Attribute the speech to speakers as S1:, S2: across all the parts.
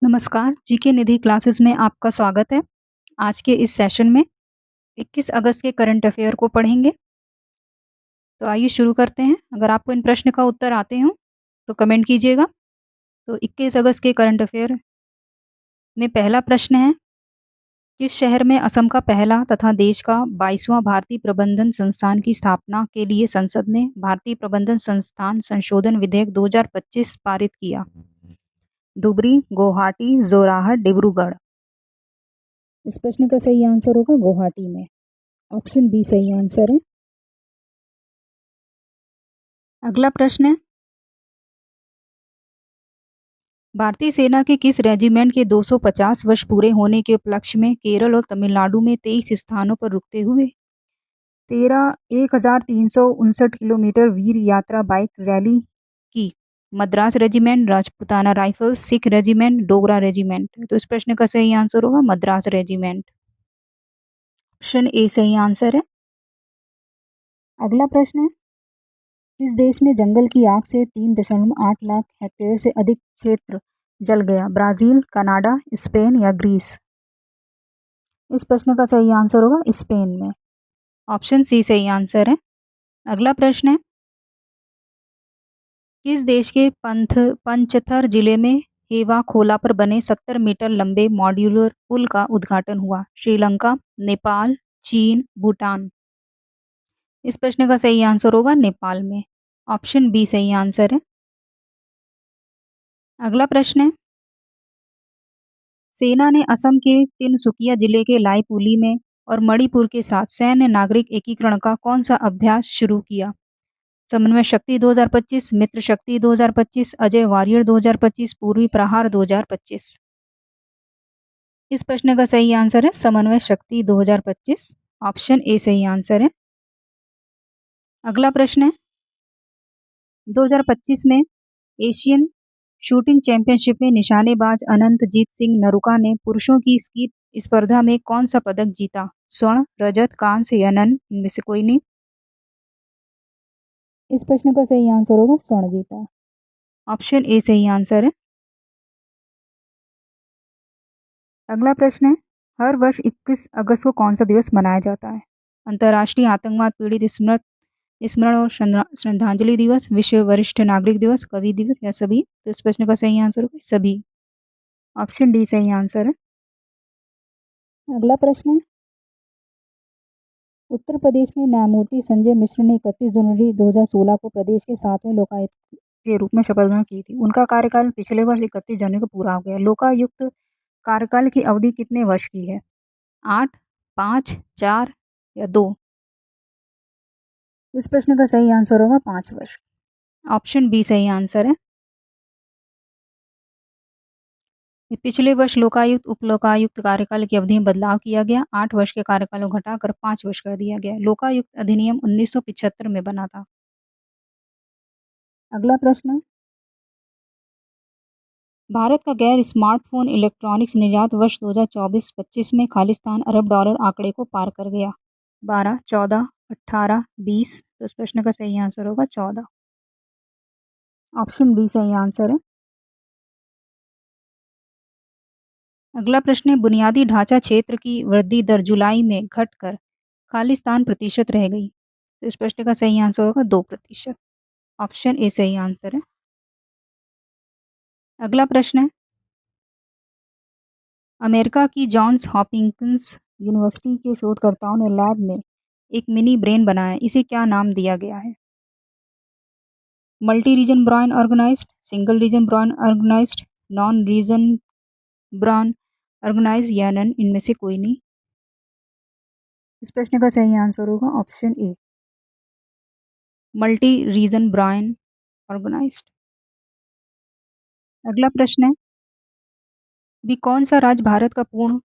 S1: नमस्कार, जीके निधि क्लासेस में आपका स्वागत है। आज के इस सेशन में 21 अगस्त के करंट अफेयर को पढ़ेंगे। तो आइए शुरू करते हैं। अगर आपको इन प्रश्न का उत्तर आते हों, तो कमेंट कीजिएगा। तो 21 अगस्त के करंट अफेयर में पहला प्रश्न है, किस शहर में असम का पहला तथा देश का 22वां भारतीय प्रबंधन संस्थान की स्थापना के लिए संसद ने भारतीय प्रबंधन संस्थान संशोधन विधेयक 2025 पारित किया? धुबरी, गुवाहाटी, जोराहट, डिब्रूगढ़। इस प्रश्न का सही आंसर होगा गुवाहाटी में। ऑप्शन बी सही आंसर है। अगला प्रश्न है, भारतीय सेना के किस रेजिमेंट के 250 वर्ष पूरे होने के उपलक्ष्य में केरल और तमिलनाडु में 23 स्थानों पर रुकते हुए 13,359 किलोमीटर वीर यात्रा बाइक रैली की? Madras regiment, Rajputana rifles, Sikh regiment, Dogra regiment. तो इस प्रश्न का सही आंसर होगा मद्रास रेजिमेंट। ऑप्शन ए सही आंसर है। अगला प्रश्न है, किस देश में जंगल की आग से 3.8 लाख हेक्टेयर से अधिक क्षेत्र जल गया? ब्राजील, कनाडा, स्पेन या ग्रीस? इस प्रश्न का सही आंसर होगा स्पेन में। ऑप्शन सी सही आंसर है। अगला प्रश्न है, किस देश के पंचथर जिले में हेवा खोला पर बने 70 मीटर लंबे मॉड्यूलर पुल का उद्घाटन हुआ? श्रीलंका, नेपाल, चीन, भूटान। इस प्रश्न का सही आंसर होगा नेपाल में। ऑप्शन बी सही आंसर है। अगला प्रश्न है, सेना ने असम के तिनसुकिया जिले के लाईपुली में और मणिपुर के साथ सैन्य नागरिक एकीकरण का कौन सा अभ्यास शुरू किया? समन्वय शक्ति 2025, मित्र शक्ति 2025, अजय वॉरियर 2025, पूर्वी प्रहार 2025। इस प्रश्न का सही आंसर है समन्वय शक्ति 2025। ऑप्शन ए सही आंसर है। अगला प्रश्न है, 2025 में एशियन शूटिंग चैंपियनशिप में निशानेबाज अनंतजीत सिंह नरूका ने पुरुषों की स्कीट स्पर्धा में कौन सा पदक जीता? स्वर्ण, रजत, कांस्य या नन, इनमें से कोई नहीं। इस प्रश्न का सही आंसर होगा स्वर्ण जीता। ऑप्शन ए सही आंसर है। अगला प्रश्न है, हर वर्ष 21 अगस्त को कौन सा दिवस मनाया जाता है? अंतर्राष्ट्रीय आतंकवाद पीड़ित स्मरण और श्रद्धांजलि दिवस, विश्व वरिष्ठ नागरिक दिवस, कवि दिवस या सभी? तो इस प्रश्न का सही आंसर होगा सभी। ऑप्शन डी सही आंसर है। अगला प्रश्न है, उत्तर प्रदेश में न्यायमूर्ति संजय मिश्र ने 31 जनवरी 2016 को प्रदेश के 7वें लोकायुक्त के रूप में शपथ ग्रहण की थी। उनका कार्यकाल पिछले वर्ष 31 जनवरी को पूरा हो गया। लोकायुक्त कार्यकाल की अवधि कितने वर्ष की है? 8, 5, 4 या 2? इस प्रश्न का सही आंसर होगा 5 वर्ष। ऑप्शन बी सही आंसर है। पिछले वर्ष लोकायुक्त उप लोकायुक्त कार्यकाल की अवधि में बदलाव किया गया। 8 वर्ष के कार्यकाल को घटाकर 5 वर्ष कर दिया गया। लोकायुक्त अधिनियम 1975 में बना था। अगला प्रश्न, भारत का गैर स्मार्टफोन इलेक्ट्रॉनिक्स निर्यात वर्ष 2024-25 में खालिस्तान अरब डॉलर आंकड़े को पार कर गया। 12, 14, 18, 20? तो इस प्रश्न का सही आंसर होगा 14। ऑप्शन बी सही आंसर है। अगला प्रश्न है, बुनियादी ढांचा क्षेत्र की वृद्धि दर जुलाई में घटकर खालिस्तान प्रतिशत रह गई। तो इस प्रश्न का सही आंसर होगा 2%। ऑप्शन ए सही आंसर है। अगला प्रश्न है, अमेरिका की जॉन्स हॉपकिंस यूनिवर्सिटी के शोधकर्ताओं ने लैब में एक मिनी ब्रेन बनाया। इसे क्या नाम दिया गया है? Multi region brain organized, single region brain organized, non region brain organized या नन, इनमें से कोई नहीं। इस प्रश्न का सही आंसर होगा option A, multi region brain organized. अगला प्रश्न है, भी कौन सा राज्य भारत का पूर्ण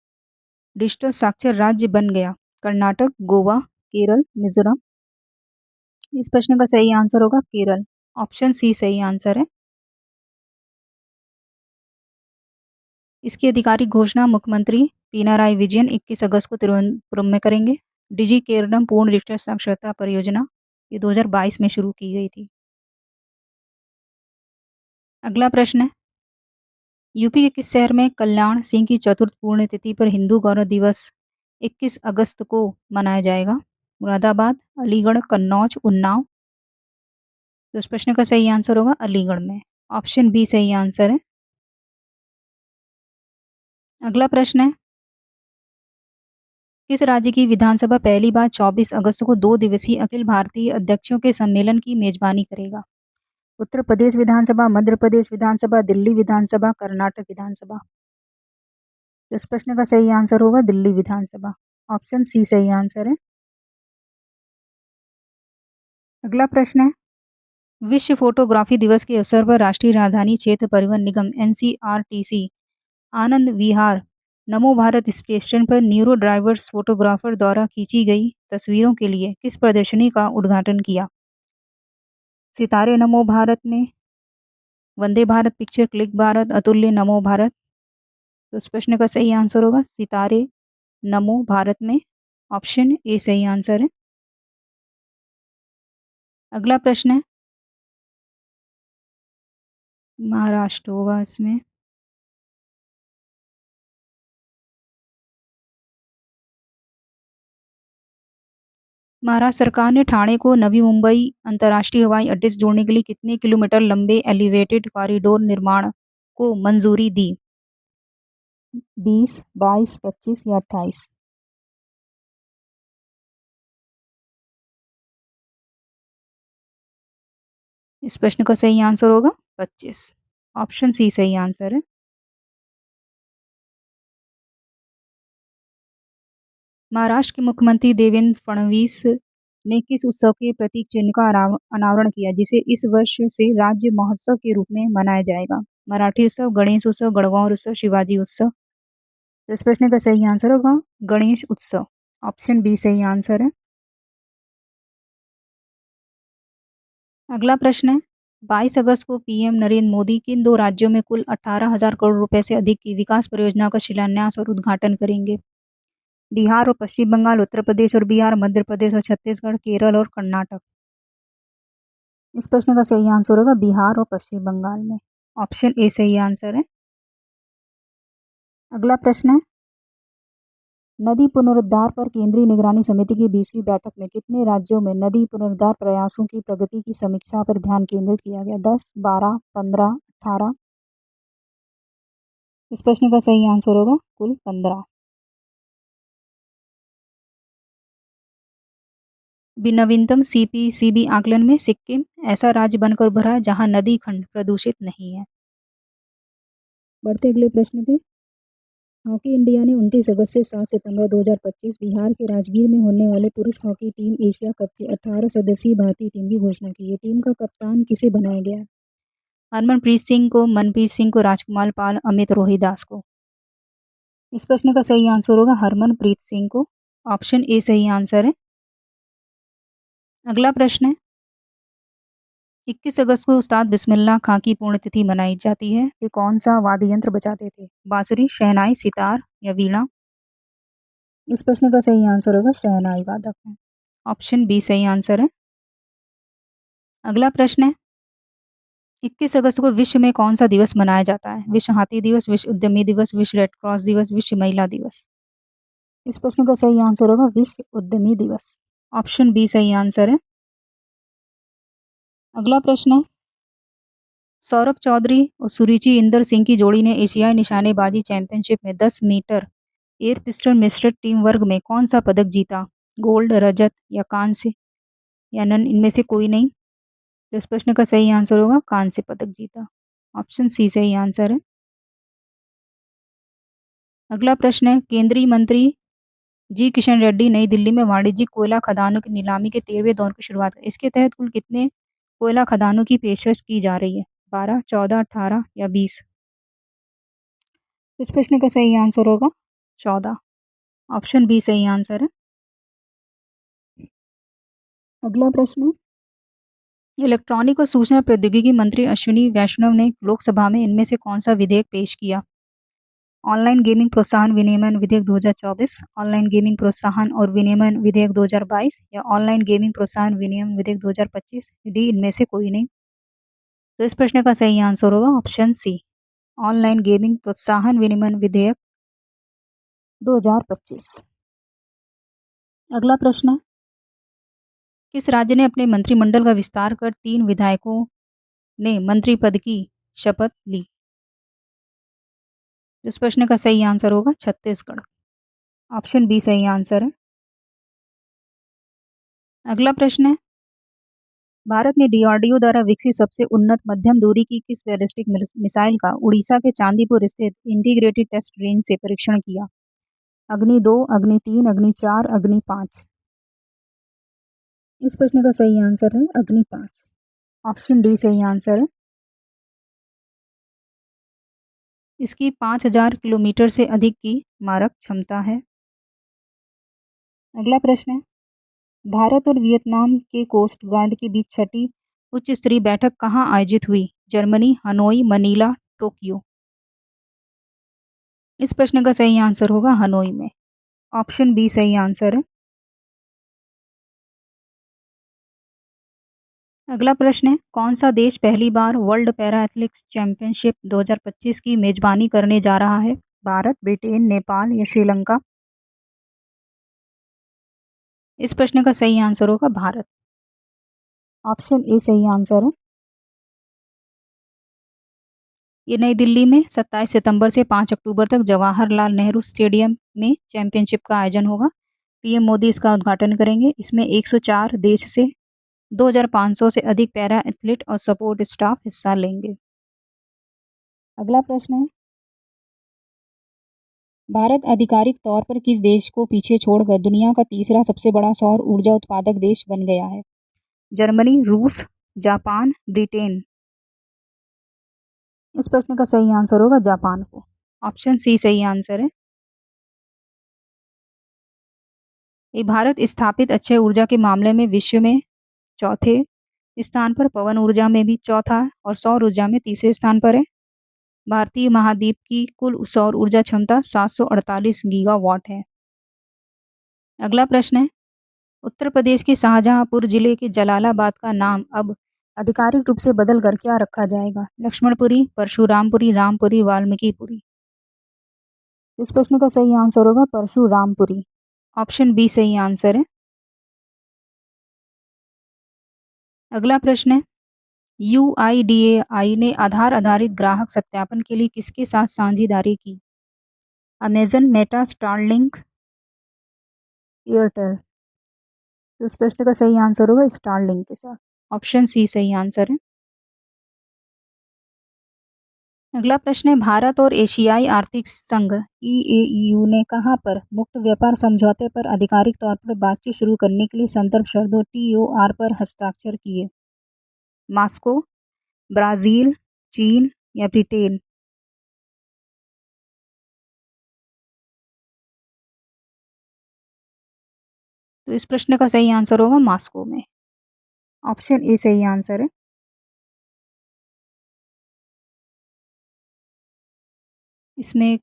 S1: डिजिटल साक्षर राज्य बन गया? कर्नाटक, गोवा, केरल, मिजोरम? इस प्रश्न का सही आंसर होगा केरल। ऑप्शन सी सही आंसर है। इसकी आधिकारिक घोषणा मुख्यमंत्री पिनाराई विजयन 21 अगस्त को तिरुवनंतपुरम में करेंगे। डिजी केरलम पूर्ण डिजिटल साक्षरता परियोजना ये 2022 में शुरू की गई थी। अगला प्रश्न है, यूपी के किस शहर में कल्याण सिंह की चतुर्थ पुण्यतिथि पर हिंदू गौरव दिवस 21 अगस्त को मनाया जाएगा? मुरादाबाद, अलीगढ़, कन्नौज, उन्नाव। तो इस प्रश्न का सही आंसर होगा अलीगढ़ में। ऑप्शन बी सही आंसर है। अगला प्रश्न है, किस राज्य की विधानसभा पहली बार 24 अगस्त को 2 दिवसीय अखिल भारतीय अध्यक्षों के सम्मेलन की मेजबानी करेगा? उत्तर प्रदेश विधानसभा, मध्य प्रदेश विधानसभा, दिल्ली विधानसभा, कर्नाटक विधानसभा। तो इस प्रश्न का सही आंसर होगा दिल्ली विधानसभा। ऑप्शन सी सही आंसर है। अगला प्रश्न है, विश्व फोटोग्राफी दिवस के अवसर पर राष्ट्रीय राजधानी क्षेत्र परिवहन निगम एनसीआरटीसी आनंद विहार नमो भारत स्टेशन पर न्यूरो ड्राइवर्स फोटोग्राफर द्वारा खींची गई तस्वीरों के लिए किस प्रदर्शनी का उद्घाटन किया? सितारे नमो भारत में, वंदे भारत पिक्चर क्लिक भारत, अतुल्य नमो भारत। तो इस प्रश्न का सही आंसर होगा सितारे नमो भारत में। ऑप्शन ए सही आंसर है। अगला प्रश्न है, महाराष्ट्र होगा इसमें। महाराष्ट्र सरकार ने ठाणे को नवी मुंबई अंतर्राष्ट्रीय हवाई अड्डे से जोड़ने के लिए कितने किलोमीटर लंबे एलिवेटेड कॉरिडोर निर्माण को मंजूरी दी? 20, 22, 25 या 28? इस प्रश्न का सही आंसर होगा 25। ऑप्शन सी सही आंसर है। महाराष्ट्र के मुख्यमंत्री देवेंद्र फडणवीस ने किस उत्सव के प्रतीक चिन्ह का अनावरण किया जिसे इस वर्ष से राज्य महोत्सव के रूप में मनाया जाएगा? मराठी उत्सव, गणेश उत्सव, गणगौर उत्सव, शिवाजी उत्सव। तो इस प्रश्न का सही आंसर होगा गणेश उत्सव। ऑप्शन बी सही आंसर है। अगला प्रश्न है, 22 अगस्त को पीएम नरेंद्र मोदी किन दो राज्यों में कुल 18,000 करोड़ रुपए से अधिक की विकास परियोजनाओं का शिलान्यास और उद्घाटन करेंगे? बिहार और पश्चिम बंगाल, उत्तर प्रदेश और बिहार, मध्य प्रदेश और छत्तीसगढ़, केरल और कर्नाटक। इस प्रश्न का सही आंसर होगा बिहार और पश्चिम बंगाल में। ऑप्शन ए सही आंसर है। अगला प्रश्न है, नदी पुनरुद्धार पर केंद्रीय निगरानी समिति की 20वीं बैठक में कितने राज्यों में नदी पुनरुद्धार प्रयासों की प्रगति की समीक्षा पर ध्यान केंद्रित किया गया? 10, 12, 15, 18? इस प्रश्न का सही आंसर होगा कुल 15। नवीनतम सीपीसीबी आकलन में सिक्किम ऐसा राज्य बनकर उभरा है जहां नदी खंड प्रदूषित नहीं है। बढ़ते अगले प्रश्न पे, हॉकी इंडिया ने 29 अगस्त से 7 सितंबर 2025 बिहार के राजगीर में होने वाले पुरुष हॉकी टीम एशिया कप की 18 सदस्यीय भारतीय टीम की घोषणा की है। टीम का कप्तान किसे बनाया गया है? हरमनप्रीत सिंह को, मनप्रीत सिंह को, राजकुमार पाल, अमित रोहिदास को। इस प्रश्न का सही आंसर होगा हरमनप्रीत सिंह को। ऑप्शन ए सही आंसर है। अगला प्रश्न है, 21 अगस्त को उस्ताद बिस्मिल्लाह खां की पुण्यतिथि मनाई जाती है। वे कौन सा वाद्य यंत्र बजाते थे? बांसुरी, शहनाई, सितार या वीणा? इस प्रश्न का सही आंसर होगा शहनाई वादक है। ऑप्शन बी सही आंसर है। अगला प्रश्न है, 21 अगस्त को विश्व में कौन सा दिवस मनाया जाता है? विश्व हाथी दिवस, विश्व उद्यमी दिवस, विश्व रेड क्रॉस दिवस, विश्व महिला दिवस। इस प्रश्न का सही आंसर होगा विश्व उद्यमी दिवस। ऑप्शन बी सही आंसर है। अगला प्रश्न है, सौरभ चौधरी और सुरुचि इंदर सिंह की जोड़ी ने एशियाई निशानेबाजी चैंपियनशिप में 10 मीटर एयर पिस्टल मिश्रित टीम वर्ग में कौन सा पदक जीता? गोल्ड, रजत या कांस्य या नन इनमें से कोई नहीं? तो इस प्रश्न का सही आंसर होगा कांस्य पदक जीता। ऑप्शन सी सही आंसर है। अगला प्रश्न है, केंद्रीय मंत्री जी किशन रेड्डी नई दिल्ली में वाणिज्यिक कोयला खदानों की नीलामी के 13वें दौर की शुरुआत की। इसके तहत कुल कितने कोयला खदानों की पेशकश की जा रही है? 12, 14, 18 या 20? इस प्रश्न का सही आंसर होगा 14। ऑप्शन बी सही आंसर है। अगला प्रश्न, इलेक्ट्रॉनिक और सूचना प्रौद्योगिकी मंत्री अश्विनी वैष्णव ने लोकसभा में इनमें से कौन सा विधेयक पेश किया? ऑनलाइन गेमिंग प्रोत्साहन विनियमन विधेयक 2024, ऑनलाइन गेमिंग प्रोत्साहन और विनियमन विधेयक 2022 या ऑनलाइन गेमिंग प्रोत्साहन विनियमन विधेयक 2025? डी इनमें से कोई नहीं। तो इस प्रश्न का सही आंसर होगा ऑप्शन सी, ऑनलाइन गेमिंग प्रोत्साहन विनियमन विधेयक 2025। अगला प्रश्न है, किस राज्य ने अपने मंत्रिमंडल का विस्तार कर 3 विधायकों ने मंत्री पद की शपथ ली? इस प्रश्न का सही आंसर होगा छत्तीसगढ़। ऑप्शन बी सही आंसर है। अगला प्रश्न है, भारत में डीआरडीओ द्वारा विकसित सबसे उन्नत मध्यम दूरी की किस बैलिस्टिक मिसाइल का उड़ीसा के चांदीपुर स्थित इंटीग्रेटेड टेस्ट रेंज से परीक्षण किया? अग्नि 2, अग्नि 3, अग्नि 4, अग्नि 5। इस प्रश्न का सही आंसर है अग्नि 5। ऑप्शन डी सही आंसर है। इसकी 5000 किलोमीटर से अधिक की मारक क्षमता है। अगला प्रश्न है, भारत और वियतनाम के कोस्ट गार्ड के बीच छठी उच्च स्तरीय बैठक कहाँ आयोजित हुई? Germany, Hanoi, Manila, Tokyo. इस प्रश्न का सही आंसर होगा हनोई में। ऑप्शन बी सही आंसर है। अगला प्रश्न है, कौन सा देश पहली बार वर्ल्ड पैरा एथलेटिक्स चैंपियनशिप 2025 की मेजबानी करने जा रहा है? भारत, ब्रिटेन, नेपाल या श्रीलंका? इस प्रश्न का सही आंसर होगा भारत। ऑप्शन ए सही आंसर है। ये नई दिल्ली में 27 सितंबर से 5 अक्टूबर तक जवाहरलाल नेहरू स्टेडियम में चैंपियनशिप का आयोजन होगा। पीएम मोदी इसका उद्घाटन करेंगे। इसमें 104 देश से 2500 से अधिक पैरा एथलीट और सपोर्ट स्टाफ हिस्सा लेंगे। अगला प्रश्न है, भारत आधिकारिक तौर पर किस देश को पीछे छोड़कर दुनिया का तीसरा सबसे बड़ा सौर ऊर्जा उत्पादक देश बन गया है? जर्मनी, रूस, जापान, ब्रिटेन? इस प्रश्न का सही आंसर होगा जापान को। ऑप्शन सी सही आंसर है। ये भारत स्थापित अक्षय ऊर्जा के मामले में विश्व में चौथे स्थान पर, पवन ऊर्जा में भी चौथा और सौर ऊर्जा में तीसरे स्थान पर है। भारतीय महाद्वीप की कुल सौर ऊर्जा क्षमता 748 गीगावाट है। अगला प्रश्न है, उत्तर प्रदेश के शाहजहांपुर जिले के जलालाबाद का नाम अब आधिकारिक रूप से बदलकर क्या रखा जाएगा? लक्ष्मणपुरी, परशुरामपुरी, रामपुरी, वाल्मीकिपुरी? इस प्रश्न का सही आंसर होगा परशुरामपुरी। ऑप्शन बी सही आंसर है। अगला प्रश्न है, यूआईडीएआई ने आधार आधारित ग्राहक सत्यापन के लिए किसके साथ साझेदारी की? Amazon, Meta, Starlink, Airtel? तो इस प्रश्न का सही आंसर होगा स्टारलिंक के साथ। ऑप्शन सी सही आंसर है। अगला प्रश्न है, भारत और एशियाई आर्थिक संघ ईएयू ने कहां पर मुक्त व्यापार समझौते पर आधिकारिक तौर पर बातचीत शुरू करने के लिए संदर्भ शर्तों टीओआर पर हस्ताक्षर किए? मॉस्को, ब्राजील, चीन या ब्रिटेन? तो इस प्रश्न का सही आंसर होगा मॉस्को में। ऑप्शन ए सही आंसर है। इसमें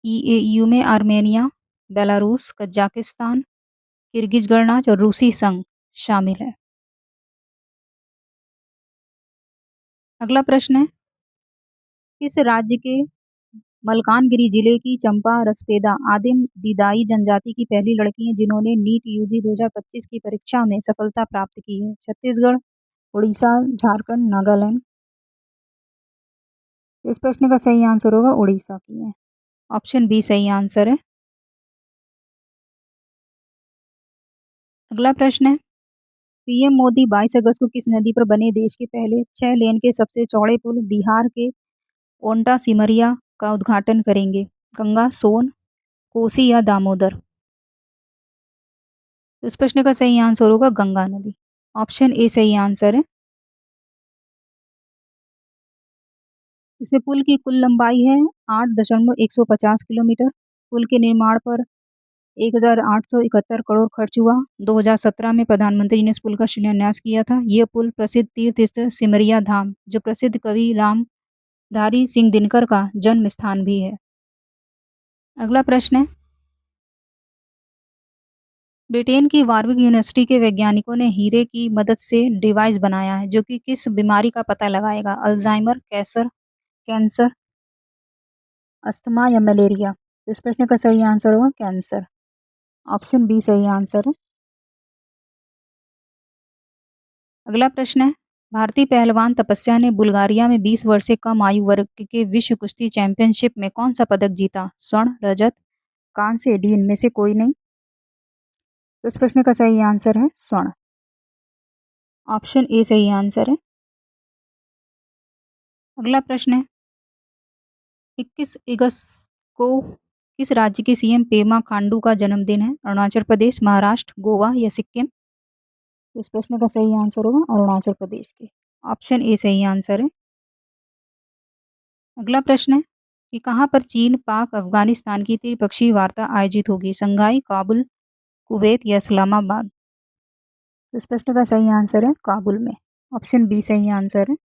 S1: ईएयू में आर्मेनिया, बेलारूस, कजाकिस्तान, किर्गिज गणराज्य और रूसी संघ शामिल है। अगला प्रश्न है, किस राज्य के मलकानगिरी जिले की चंपा रसपेदा आदिम दिदाई जनजाति की पहली लड़की हैं जिन्होंने नीट यूजी 2025 की परीक्षा में सफलता प्राप्त की है? छत्तीसगढ़, उड़ीसा, झारखंड, नागालैंड? इस प्रश्न का सही आंसर होगा उड़ीसा की है। ऑप्शन बी सही आंसर है। अगला प्रश्न है, पीएम मोदी 22 अगस्त को किस नदी पर बने देश के पहले 6 लेन के सबसे चौड़े पुल बिहार के ओंटा सिमरिया का उद्घाटन करेंगे? गंगा, सोन, कोसी या दामोदर? तो इस प्रश्न का सही आंसर होगा गंगा नदी। ऑप्शन ए सही आंसर है। इसमें पुल की कुल लंबाई है 8.150 किलोमीटर। पुल के निर्माण पर 1871 करोड़ खर्च हुआ। 2017 में प्रधानमंत्री ने इस पुल का शिलान्यास किया था। यह पुल प्रसिद्ध तीर्थ स्थल सिमरिया धाम, जो प्रसिद्ध कवि रामधारी सिंह दिनकर का जन्म स्थान भी है। अगला प्रश्न है, ब्रिटेन की वारविक यूनिवर्सिटी के वैज्ञानिकों ने हीरे की मदद से डिवाइस बनाया है जो कि किस बीमारी का पता लगाएगा? Alzheimer, cancer? अस्थमा या मलेरिया? तो इस प्रश्न का सही आंसर होगा कैंसर। ऑप्शन बी सही आंसर है। अगला प्रश्न है, भारतीय पहलवान तपस्या ने बुल्गारिया में 20 वर्ष से कम आयु वर्ग के विश्व कुश्ती चैंपियनशिप में कौन सा पदक जीता? स्वर्ण, रजत, कांस्य, डी इनमें से कोई नहीं? तो इस प्रश्न का सही आंसर है स्वर्ण। ऑप्शन ए सही आंसर है। अगला प्रश्न है, 21 अगस्त को किस राज्य के सीएम पेमा खांडू का जन्मदिन है? अरुणाचल प्रदेश, महाराष्ट्र, गोवा या सिक्किम? इस प्रश्न का सही आंसर होगा अरुणाचल प्रदेश के। ऑप्शन ए सही आंसर है। अगला प्रश्न है कि कहाँ पर चीन, पाक, अफगानिस्तान की त्रिपक्षीय वार्ता आयोजित होगी? शंघाई, काबुल, कुवैत या इस्लामाबाद? तो इस प्रश्न का सही आंसर है काबुल में। ऑप्शन बी सही आंसर है।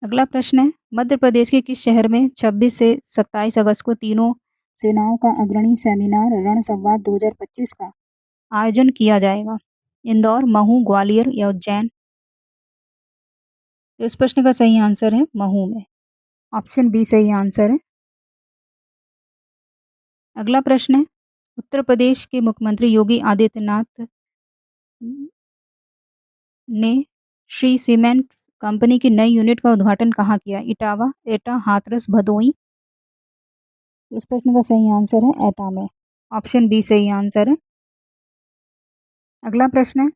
S1: अगला प्रश्न है, मध्य प्रदेश के किस शहर में 26 से 27 अगस्त को तीनों सेनाओं का अग्रणी सेमिनार रण संवाद 2025 का आयोजन किया जाएगा? इंदौर, महू, ग्वालियर या उज्जैन? तो इस प्रश्न का सही आंसर है महू में। ऑप्शन बी सही आंसर है। अगला प्रश्न है, उत्तर प्रदेश के मुख्यमंत्री योगी आदित्यनाथ ने श्री सीमेंट कंपनी की नई यूनिट का उद्घाटन कहाँ किया? इटावा, एटा, हाथरस, भदोई? इस प्रश्न का सही आंसर है एटा में। ऑप्शन बी सही आंसर है। अगला प्रश्न है,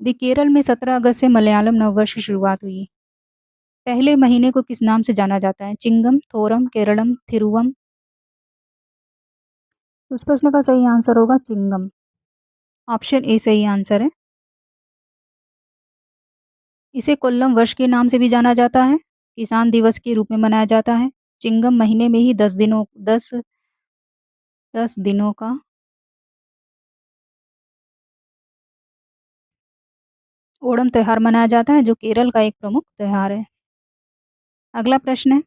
S1: भी केरल में 17 अगस्त से मलयालम नववर्ष की शुरुआत हुई। पहले महीने को किस नाम से जाना जाता है? चिंगम, थोरम, केरलम, थिरुवम? तो इस प्रश्न का सही आंसर होगा चिंगम। ऑप्शन ए सही आंसर है। इसे कोल्लम वर्ष के नाम से भी जाना जाता है। किसान दिवस के रूप में मनाया जाता है। चिंगम महीने में ही 10 दिनों का ओणम त्योहार मनाया जाता है, जो केरल का एक प्रमुख त्योहार है। अगला प्रश्न है,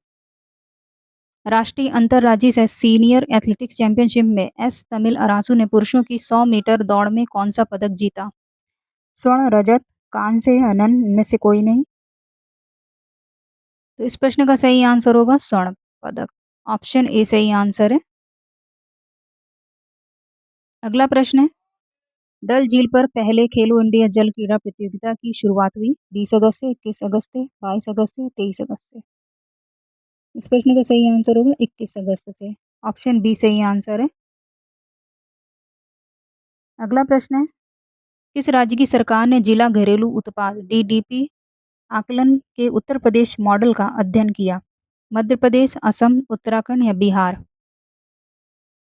S1: राष्ट्रीय अंतरराज्यीय सीनियर एथलेटिक्स चैंपियनशिप में एस तमिल अरासू ने पुरुषों की 100 मीटर दौड़ में कौन सा पदक जीता? स्वर्ण, रजत, कांस्य, आनंद में से कोई नहीं? तो इस प्रश्न का सही आंसर होगा स्वर्ण पदक। ऑप्शन ए सही आंसर है। अगला प्रश्न है, डल झील पर पहले खेलो इंडिया जल क्रीड़ा प्रतियोगिता की शुरुआत हुई 20 अगस्त से, 21 अगस्त से, 22 अगस्त से, 23 अगस्त से? इस प्रश्न का सही आंसर होगा 21 अगस्त से। ऑप्शन बी सही आंसर है। अगला प्रश्न है, किस राज्य की सरकार ने जिला घरेलू उत्पाद डीडीपी आकलन के उत्तर प्रदेश मॉडल का अध्ययन किया? मध्य प्रदेश, असम, उत्तराखंड या बिहार?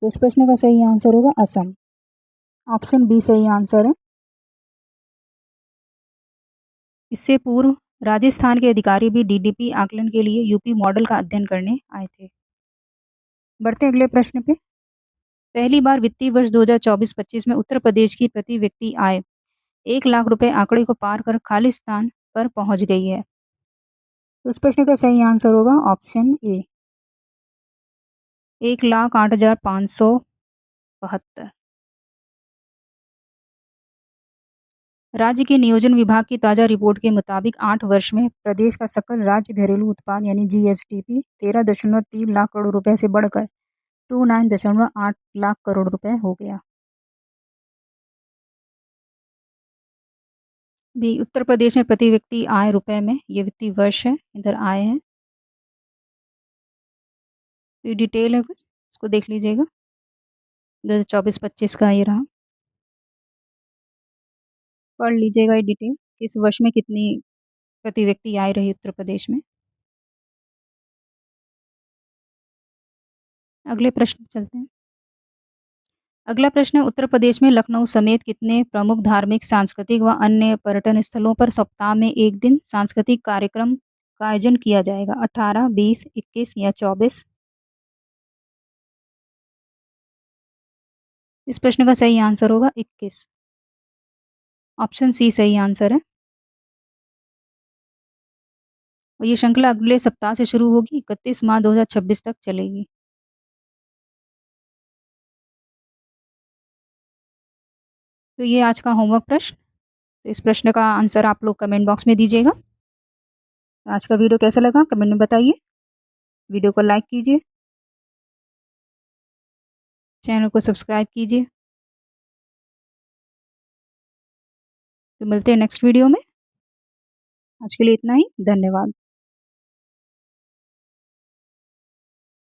S1: तो इस प्रश्न का सही आंसर होगा असम। ऑप्शन बी सही आंसर है। इससे पूर्व राजस्थान के अधिकारी भी डीडीपी आकलन के लिए यूपी मॉडल का अध्ययन करने आए थे। बढ़ते अगले प्रश्न पे। पहली बार वित्तीय वर्ष 2024-25 में उत्तर प्रदेश की प्रति व्यक्ति आय 1 लाख रुपए आंकड़े को पार कर खालिस्तान पर पहुंच गई है। तो इस प्रश्न का सही आंसर होगा ऑप्शन ए, 1,08,572। राज्य के नियोजन विभाग की ताजा रिपोर्ट के मुताबिक 8 वर्ष में प्रदेश का सकल राज्य घरेलू उत्पाद यानी जीएसडीपी 13.3 लाख करोड़ रुपए से बढ़कर 29.8 लाख करोड़ रुपए हो गया। भी उत्तर प्रदेश में प्रति व्यक्ति आय रुपए में ये वित्तीय वर्ष है, इधर आय है। तो ये डिटेल है कुछ, इसको देख लीजिएगा। 2024-25 का ये रहा, पढ़ लीजिएगा ये डिटेल, किस वर्ष में कितनी प्रति व्यक्ति आय रही उत्तर प्रदेश में। अगले प्रश्न चलते हैं। अगला प्रश्न है, उत्तर प्रदेश में लखनऊ समेत कितने प्रमुख धार्मिक, सांस्कृतिक व अन्य पर्यटन स्थलों पर सप्ताह में एक दिन सांस्कृतिक कार्यक्रम का आयोजन किया जाएगा? 18, 20, 21 या 24? इस प्रश्न का सही आंसर होगा 21। ऑप्शन सी सही आंसर है। और ये श्रृंखला अगले सप्ताह से शुरू होगी, 31 मार्च 2026 तक चलेगी। तो ये आज का होमवर्क प्रश्न। तो इस प्रश्न का आंसर आप लोग कमेंट बॉक्स में दीजिएगा। आज का वीडियो कैसा लगा कमेंट में बताइए। वीडियो को लाइक कीजिए, चैनल को सब्सक्राइब कीजिए। तो मिलते हैं नेक्स्ट वीडियो में। आज के लिए इतना ही, धन्यवाद।